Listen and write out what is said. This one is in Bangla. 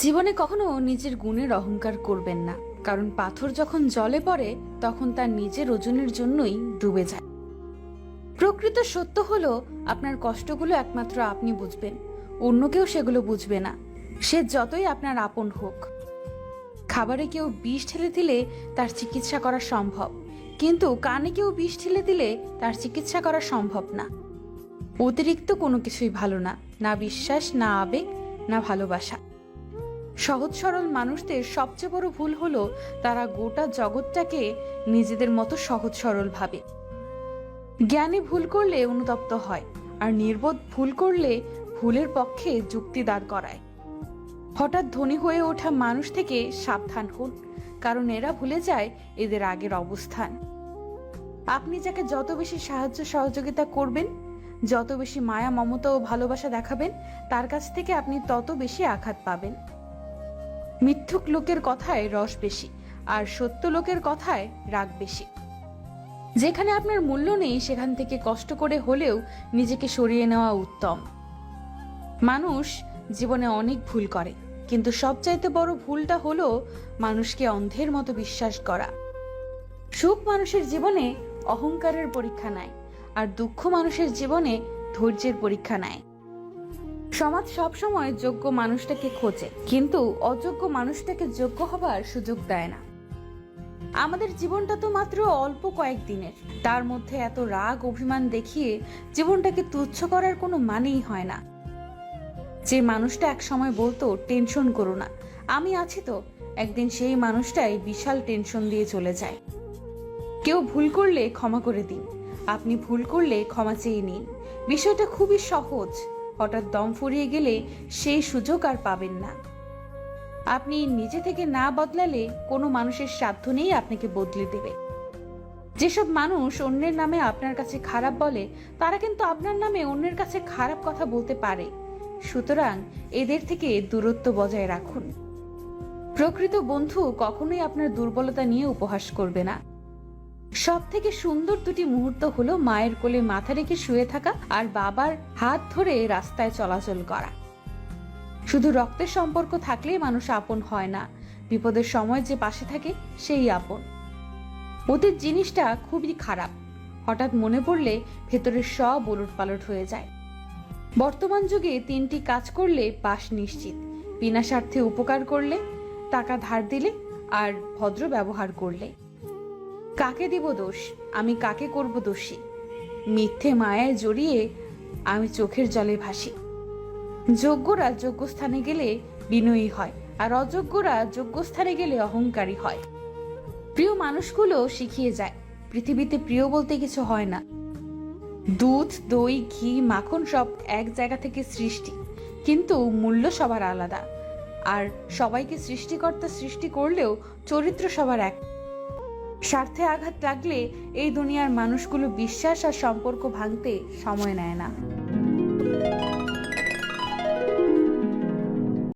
জীবনে কখনো নিজের গুণের অহংকার করবেন না, কারণ পাথর যখন জলে পড়ে তখন তার নিজের ওজনের জন্যই ডুবে যায়। প্রকৃত সত্য হলো আপনার কষ্টগুলো একমাত্র আপনি বুঝবেন, অন্য কেউ সেগুলো বুঝবে না, সে যতই আপনার আপন হোক। খাবারে কেউ বিষ ঢেলে দিলে তার চিকিৎসা করা সম্ভব, কিন্তু কানে কেউ বিষ ঢেলে দিলে তার চিকিৎসা করা সম্ভব না। অতিরিক্ত কোনো কিছুই ভালো না, না বিশ্বাস, না আবেগ, না ভালোবাসা। সহজ সরল মানুষদের সবচেয়ে বড় ভুল হলো তারা গোটা জগৎটাকে নিজেদের মতো সহজ সরল ভাবে। জ্ঞানী ভুল করলে অনুতপ্ত হয়, আর নির্বোধ ভুল করলে ভুলের পক্ষে যুক্তি দাঁড় করায়। হঠাৎ ধনী হয়ে ওঠা মানুষ থেকে সাবধান হন, কারণ এরা ভুলে যায় এদের আগের অবস্থান। আপনি যাকে যত বেশি সাহায্য সহযোগিতা করবেন, যত বেশি মায়া মমতা ও ভালোবাসা দেখাবেন, তার কাছ থেকে আপনি তত বেশি আঘাত পাবেন। মিথ্যুক লোকের কথায় রস বেশি, আর সত্য লোকের কথায় রাগ বেশি। যেখানে আপনার মূল্য নেই সেখান থেকে কষ্ট করে হলেও নিজেকে সরিয়ে নেওয়া উত্তম। মানুষ জীবনে অনেক ভুল করে, কিন্তু সবচাইতে বড় ভুলটা হলো মানুষকে অন্ধের মতো বিশ্বাস করা। সুখ মানুষের জীবনে অহংকারের পরীক্ষা নেয়, আর দুঃখ মানুষের জীবনে ধৈর্যের পরীক্ষা নেয়। সমাজ সবসময় যোগ্য মানুষটাকে খোঁজে, কিন্তু অযোগ্য মানুষটাকে যোগ্য হবার সুযোগ দেয় না। আমাদের জীবনটা তো মাত্র অল্প কয়েকদিনের, তার মধ্যে এত রাগ অভিমান দেখিয়ে জীবনটাকে তুচ্ছ করার কোনো মানেই হয় না। যে মানুষটা এক সময় বলতো টেনশন করো না, আমি আছি তো, একদিন সেই মানুষটাই বিশাল টেনশন দিয়ে চলে যায়। কেউ ভুল করলে ক্ষমা করে দিন, আপনি ভুল করলে ক্ষমা চেয়ে নিন। বিষয়টা খুবই সহজ। হঠাৎ দম ফুরিয়ে গেলে সেই সুযোগ আর পাবেন না। আপনি নিজে থেকে না বদলালে কোনো মানুষের সাধ্য নেই আপনাকে বদলে দেবে। যেসব মানুষ অন্যের নামে আপনার কাছে খারাপ বলে, তারা কিন্তু আপনার নামে অন্যের কাছে খারাপ কথা বলতে পারে। সুতরাং এদের থেকে দূরত্ব বজায় রাখুন। প্রকৃত বন্ধু কখনোই আপনার দুর্বলতা নিয়ে উপহাস করবে না। সব থেকে সুন্দর দুটি মুহূর্ত হলো মায়ের কোলে মাথা রেখে শুয়ে থাকা আর বাবার হাত ধরে রাস্তায় চলাচল করা। শুধু রক্তের সম্পর্ক থাকলেই মানুষ আপন হয় না, বিপদের সময় যে পাশে থাকে সেই আপন। অতীত জিনিসটা খুবই খারাপ, হঠাৎ মনে পড়লে ভেতরের সব ওলটপালট হয়ে যায়। বর্তমান যুগে তিনটি কাজ করলে পাস নিশ্চিত: বিনা স্বার্থে উপকার করলে, টাকা ধার দিলে, আর ভদ্র ব্যবহার করলে। কাকে দিব দোষ, আমি কাকে করব দোষী? মিথ্যে মায়ায় জড়িয়ে আমি চোখের জলে ভাসি। যোগ্যরা যোগ্য স্থানে গেলে বিনয়ী হয়, আর অযোগ্যরা যোগ্য স্থানে গেলে অহংকারী হয়। প্রিয় মানুষগুলো শিখিয়ে যায় পৃথিবীতে প্রিয় বলতে কিছু হয় না। দুধ, দই, ঘি, মাখন সব এক জায়গা থেকে সৃষ্টি, কিন্তু মূল্য সবার আলাদা। আর সবাইকে সৃষ্টিকর্তা সৃষ্টি করলেও চরিত্র সবার এক। স্বার্থে আঘাত লাগলে এই দুনিয়ার মানুষগুলো বিশ্বাস আর সম্পর্ক ভাঙতে সময় নেয় না।